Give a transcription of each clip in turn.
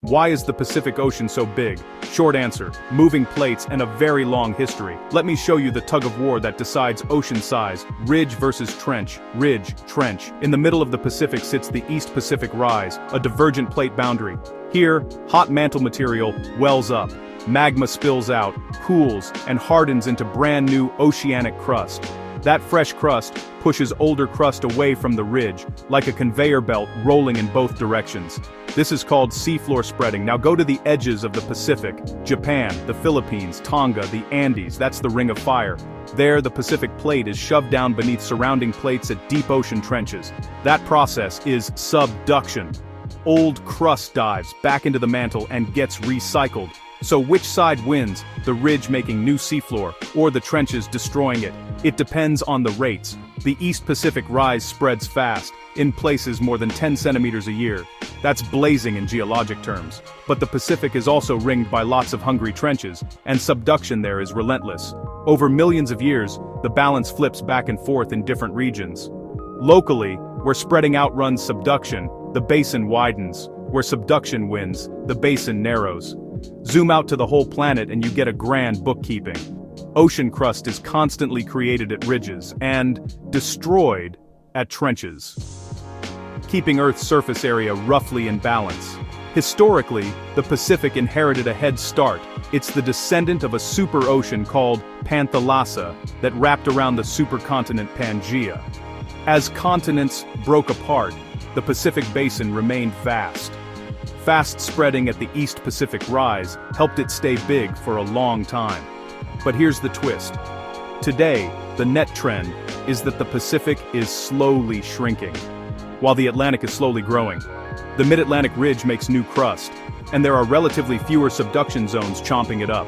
Why is the Pacific Ocean so big? Short answer, moving plates and a very long history. Let me show you the tug of war that decides ocean size. Ridge versus trench. Ridge, trench. In the middle of the Pacific sits the East Pacific Rise, a divergent plate boundary. Here, hot mantle material wells up. Magma spills out, cools, and hardens into brand new oceanic crust. That fresh crust pushes older crust away from the ridge, like a conveyor belt rolling in both directions. This is called seafloor spreading. Now go to the edges of the Pacific. Japan, the Philippines, Tonga, the Andes, that's the Ring of Fire. There, the Pacific Plate is shoved down beneath surrounding plates at deep ocean trenches. That process is subduction. Old crust dives back into the mantle and gets recycled. So which side wins, the ridge making new seafloor, or the trenches destroying it? It depends on the rates. The East Pacific Rise spreads fast, in places more than 10 centimeters a year. That's blazing in geologic terms. But the Pacific is also ringed by lots of hungry trenches, and subduction there is relentless. Over millions of years, the balance flips back and forth in different regions. Locally, where spreading outruns subduction, the basin widens. Where subduction wins, the basin narrows. Zoom out to the whole planet and you get a grand bookkeeping. Ocean crust is constantly created at ridges and destroyed at trenches, keeping Earth's surface area roughly in balance. Historically, the Pacific inherited a head start. It's the descendant of a superocean called Panthalassa that wrapped around the supercontinent Pangaea. As continents broke apart, the Pacific Basin remained vast. Fast spreading at the East Pacific Rise helped it stay big for a long time. But here's the twist. Today, the net trend is that the Pacific is slowly shrinking, while the Atlantic is slowly growing. The Mid-Atlantic Ridge makes new crust, and there are relatively fewer subduction zones chomping it up.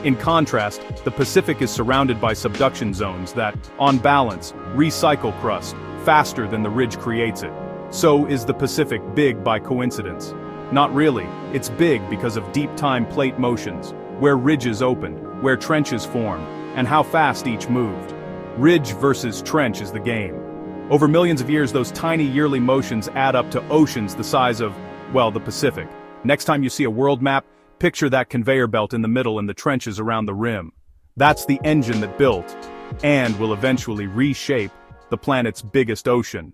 In contrast, the Pacific is surrounded by subduction zones that, on balance, recycle crust faster than the ridge creates it. So is the Pacific big by coincidence? Not really. It's big because of deep-time plate motions, where ridges opened, where trenches formed, and how fast each moved. Ridge versus trench is the game. Over millions of years, those tiny yearly motions add up to oceans the size of, well, the Pacific. Next time you see a world map, picture that conveyor belt in the middle and the trenches around the rim. That's the engine that built, and will eventually reshape, the planet's biggest ocean.